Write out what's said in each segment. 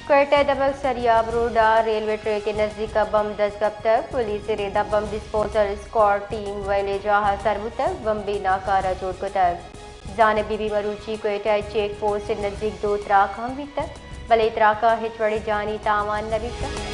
क्वेटा दबक सरियाब रोडा railway track के नजदीक का बम दस्तगब तक पुलिस रेदा बम डिस्पोजल स्क्वाड टीम वैले जहा सरबु तक बम भी नाकारा जोड़ को तक जाने बीबी मरूची क्वेटा चेक पोस्ट से नजदीक दो त्राक हम भी तक भले त्राका हिचवड़ी जानी तामान नबी तक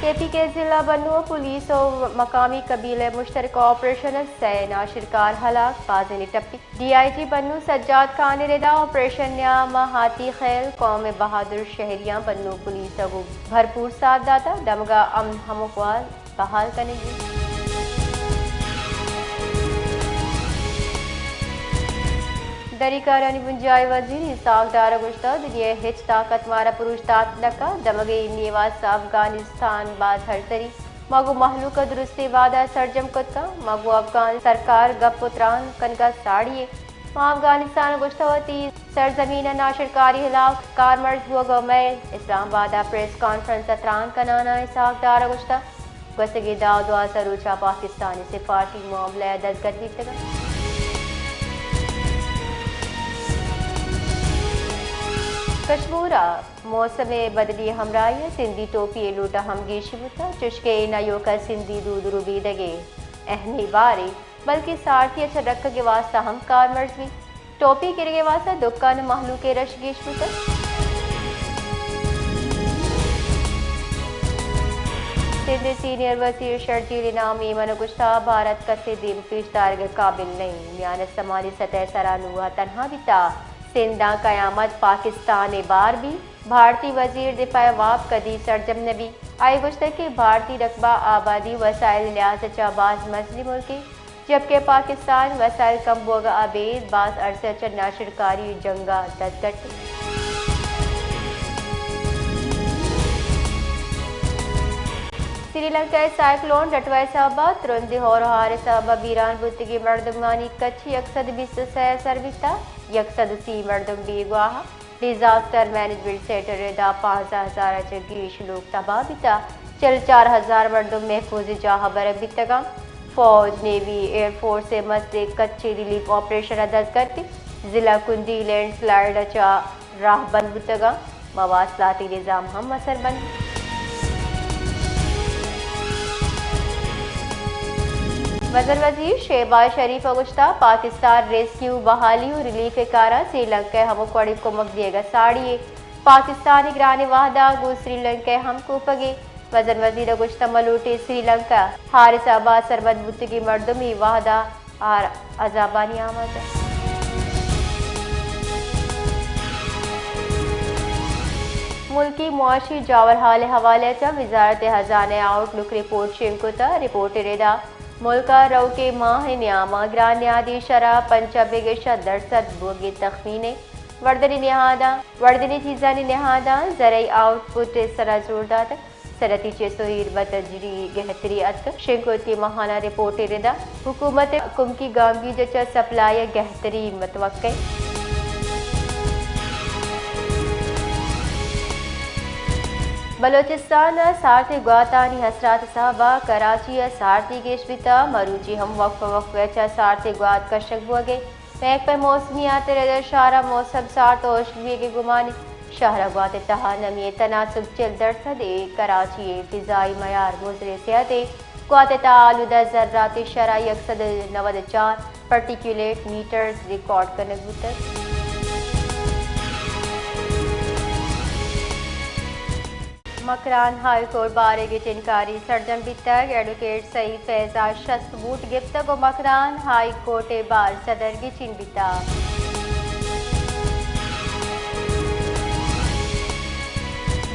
केपी के जिला बन्नू पुलिस और मकामी कबीले मुश्तरक ऑपरेशन सैना शिरकार हलाक बाजिनी टप्पी DIG बन्नू सज्जाद खान रेदा ऑपरेशन न्याम हाथी खैल कौम बहादुर शहरियां बन्नू पुलिस को भरपूर साथ दाता दमगा अमन हमवाल बहाल करेगी। दरिकारानी बुंजाई वजीर इसाक दारा गुश्ता दुनिया हिच ताकत मारा पुरुष तातलका दमगे निवास अफगानिस्तान बाद हरतरी मगु महलू का दुरुस्ती वादा सरजम कुत्ता मगु अफगान सरकार गपुत्रान कनका साड़िए मां अफगानिस्तान गुश्तावती सरजमीन नाशरकारी हिलाफ कारमर्ज हुआ गमैल इस्लामाबाद प्रेस कॉन्फ्रेंस अतरान कनाना इसाक दारा गुश्ता गसगे दाव सरूचा पाकिस्तानी सिफारती मामला दस्तगर्दी तक कश्मूरा मौसम बदली हमराय सिंधी टोपी लूटा हमगी शिवता चुश्के नयो का सिंधी दूदरू भी दगे अहनी बारी बल्कि सारथी अच्छा रख के वास्ता हम कार मर्ज भी टोपी के वास्ता दुकान महलू के रश गिशवता सिंधी सीनियर वजीर शर्जील इनाम ईमान गुश्ता भारत का सिंधी पेशदार के काबिल नहीं म्यान समाली सतह सरानुआ तनहा बिता सिंधा कयामत पाकिस्तान बार भी भारतीय वजीर दिफा वाप कदी सरजम नबी आई गुश्तर के भारतीय रकबा आबादी वसाइल लिहाज चाबाज मसली मुल्की जबकि पाकिस्तान वसाइल कम बोगा आबेद बास अरसे चन्ना शिरकारी जंगा दस्तगट श्रीलंका साइक्लोन रटवाई साहबा तुरंत और हारे साहबा बीरान बुत्ती मर्दमानी कच्ची यकसद बिस्त सरविता यकसद सी मर्दम बेगवाह डिजास्टर मैनेजमेंट सेंटर रेदा 5000 जगीश लोग तबाह बिता चल 4000 मर्दम महफूज जहा बरब बितगा फौज नेवी एयरफोर्स से मसले कच्चे रिलीफ ऑपरेशन अदस करती जिला कुंडी लैंड स्लाइड अचा राह बंद बितगा मवासलाती निज़ाम हम असर बंद वज़ीर वजीर शहबाज शरीफ गुश्ता पाकिस्तान रेस्क्यू बहाली और रिलीफ कारा श्रीलंका हम कड़ी कुमक दिएगा साड़िए पाकिस्तानी ग्रानी वाहदा गो श्रीलंका हम कोपगे वज़ीर वजीर गुश्ता मलूटे श्रीलंका हारिसाबाद सरबत बुतगी मर्दमी वाहदा और अजाबानी आमद मुल्की मुआशी जावर हाल हवाले वजारत खजाना आउटलुक रिपोर्ट शिंकुता रिपोर्ट रेदा मुल्का रो के माह न्यामा ग्रान्यादी शरा पंचाबेगेशा दरसद बोगे तखमीने वर्दनी चीजानी नहादा जरई आउटपुट सरा जोरदार सरती चेसोईर बतजरी गहतरी अत शिंकोती महाना रिपोर्ट रिदा हुकूमत कुमकी गांगी जचा सप्लाई गहतरी मतवक्के बलोचिस्तान सारथी गुआतानी हसरात साहबा कराची सारथी गेशविता मरूची हम वक्फ सारथी गुआत कशक बुगे मैक पर मौसमियात रेदर शारा मौसम सार तोशवी के गुमानी शहरा गुआत तहा नमी तनासुब चल दरसद कराची फिजाई मयार मुजरे सेहत गुआत तालुदा जर्रात शरा 194 पर्टिकुलेट मीटर्स रिकॉर्ड करने गुतर मकरान हाई कोर्ट बारे की चिनकारी सरजम तक एडवोकेट सईद फैजाज शस्त बूट गिफ्त को मकरान हाई कोर्ट बार सदर की चिन बिता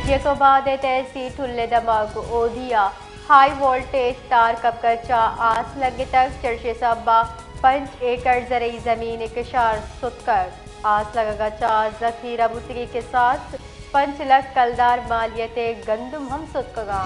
जेको बाद तहसी ठुल्ले दमाग ओदिया हाई वोल्टेज तार कपकर चा आस लगे तक चर्चे सबा 5 एकड़ जरिए जमीन किशार सुतकर आस लगेगा चा जखीरा बुतरी के साथ 5 लाख कलदार मालियते गंदुम हम सुतकगा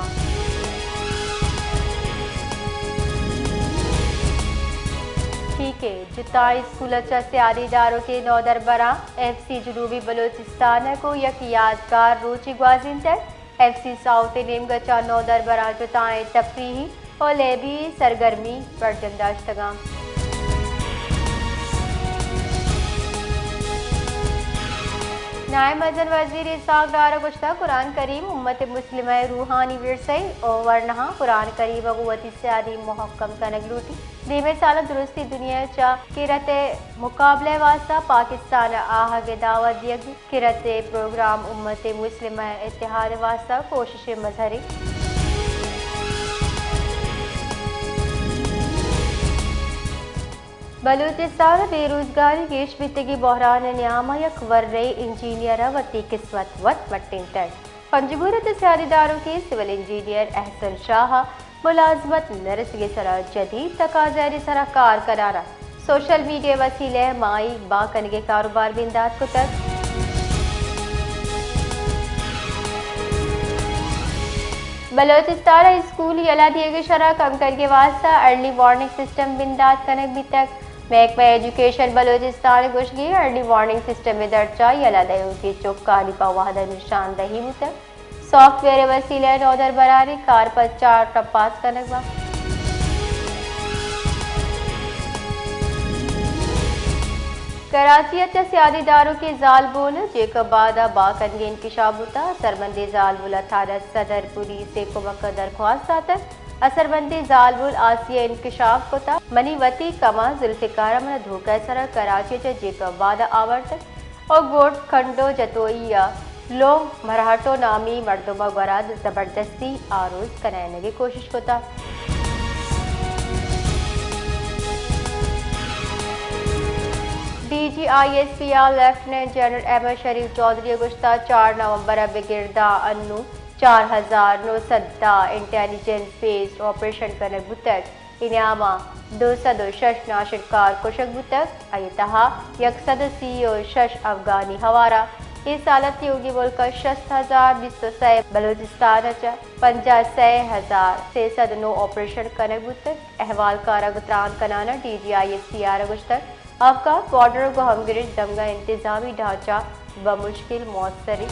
ठीक है जुताई स्कूल सियारीदारों के नौदरबरा FC जनूबी बलोचिस्तान को यक यादगार रोची ग्वाजिन तक FC साउथ नेमगचा नौदरबरा जुताएं तफरीही और लेबी सरगर्मी पर जमदाश्तगाम नायब मजन वजीर इसाक डारा गुश्ता कुरान करीम उम्मत मुस्लिम रूहानी विरसे और वर्णहा कुरान करीम अगुवती स्यादी मुहक्कम कनक लूटी दीमे साल दुरुस्ती दुनिया चा किरते मुकाबले वास्ता पाकिस्तान आह के दावत दिया किरते प्रोग्राम उम्मत मुस्लिम इत्तेहाद वास्ता कोशिश मजहरी बलूचिस्तान बेरोजगारी गेश बितगी बहरान न्यामा यक वर्रे इंजीनियर वती किस्मत वत मट्टिंटर पंजबूरत सियादीदारों के सिविल इंजीनियर अहसन शाह मुलाजमत नरसगे सरा जदीद तकाज़ारी सरा कार करारा सोशल मीडिया वसीले माई बाकन के कारोबार बिंदात को तक बलोचिस्तान स्कूल यला दिए गए शरा कम करके वास्ता अर्ली वार्निंग सिस्टम बिंदात कनक भी तक महकमा एजुकेशन बलोचिस्तान गुशगी अर्ली वार्निंग सिस्टम में दर्जा यला दयों की चौकाली पवादा निशानदही भी तक सॉफ्टवेयर वसीले नौदर बरारी कार पर 4 टप्पास कनक बा कराची सियादीदारों के जाल बोल जेकबादा बाकन के इंकशाफ होता असरबंदी जाल बोला थाना सदर पुलिस से कुमक दरख्वास्त आता असरबंदी जाल बोल आसिया इंकशाफ होता मनीवती कमा जुल्फिकार मन धोखा सरा कराची जेकबादा आवर्तक और गोट खंडो जतोइया लोग मराठो नामी मर्दुमा गराद जबरदस्ती आरोज कराने की कोशिश होता DGISPR लेफ्टिनेंट जनरल अहमद शरीफ चौधरी गुश्ता 4 नवंबर बिगिरदा अन्नू 4910 इंटेलिजेंस बेस्ड ऑपरेशन करने बुतक इनामा 206 नाशिरकार कुशक बुतक अयतहा यकसद CEO शश अफगानी हवारा इस हालत योगी मुल्क 60,200 बलूचिस्तान 50,600 ऑपरेशन करने बुतक अहवाल कारा गुतरान कनाना DGISPR गुश्तक आपका बॉर्डर को हमगिर दंगा इंतजामी ढांचा बमुश्किल मौसरी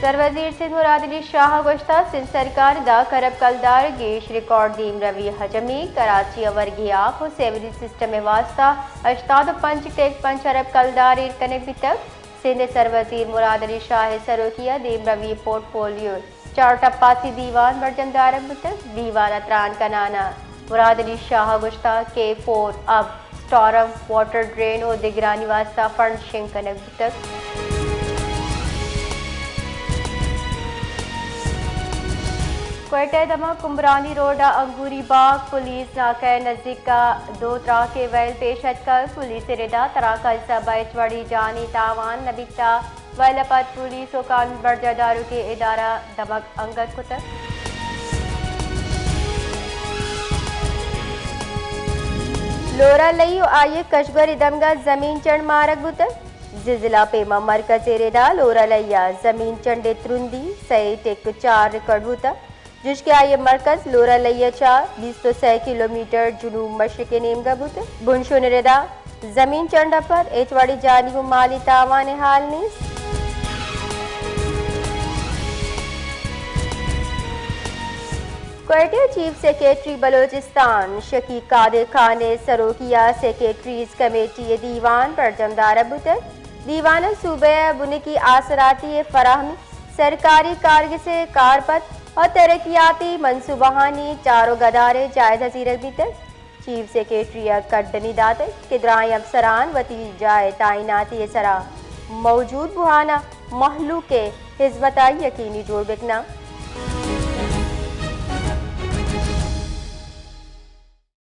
सरवजीर सिंध मुराद अली शाह गुश्ता सिंध सरकार दा करब कलदार गेश रिकॉर्ड दीम रवि हजमी कराची वर्गी आप सेवरी सिस्टम में वास्ता अश्ताद पंच टेक पंच अरब कलदार कने भी तक सिंध सरवजीर मुराद अली शाह सरोकिया दीम रवि पोर्टफोलियो 4 टप्पासी दीवान बरजमदार दीवान अतरान का नाना मुराद अली शाह गुश्ता के 4 अब स्टॉरम वाटर ड्रेन और दिगरानी वास्ता फंड शिंकनक तक क्वेटा दमा कुमरानी रोड अंगूरी बाग पुलिस नाका नजदीक का 2 तरह के वैल पेश कर पुलिस रिदा तराका सबड़ी जानी तावान नबिता वैलपत पुलिस और कानून बर्जादारों के इदारा दमक अंगत को तक लोरा लई आये कशगर दमगा जमीन चढ़ मारक बुतक जिला पेमा मरकज रेदा लोरा लैया जमीन चंडे त्रुंदी सही टेक 4 रिकॉर्ड बुतक जिसके आये मरकज लोरा लैया 20 किलोमीटर जुनूब मशरक नेमगा बुतक बुनशो रेदा जमीन चंडा पर एचवाड़ी जानी व माली तावान हाल नीस क्वेटा चीफ सेक्रेटरी बलोचिस्तान शकीक कादिर खान ने सरोकिया सेक्रेटरीज कमेटी दीवान पर जमदार बुतक दीवान सूबे बुने की आसराती फराहमी सरकारी कारग से कारपत और तरक्याती मनसूबाहानी चारों गदारे जायजा जीरक भी तक चीफ सेक्रेटरी कड्डनी दाते किदराई अफसरान वती जाए ताइनाती सरा मौजूद बुहाना महलू के हिजमताई यकीनी जोड़ बिकना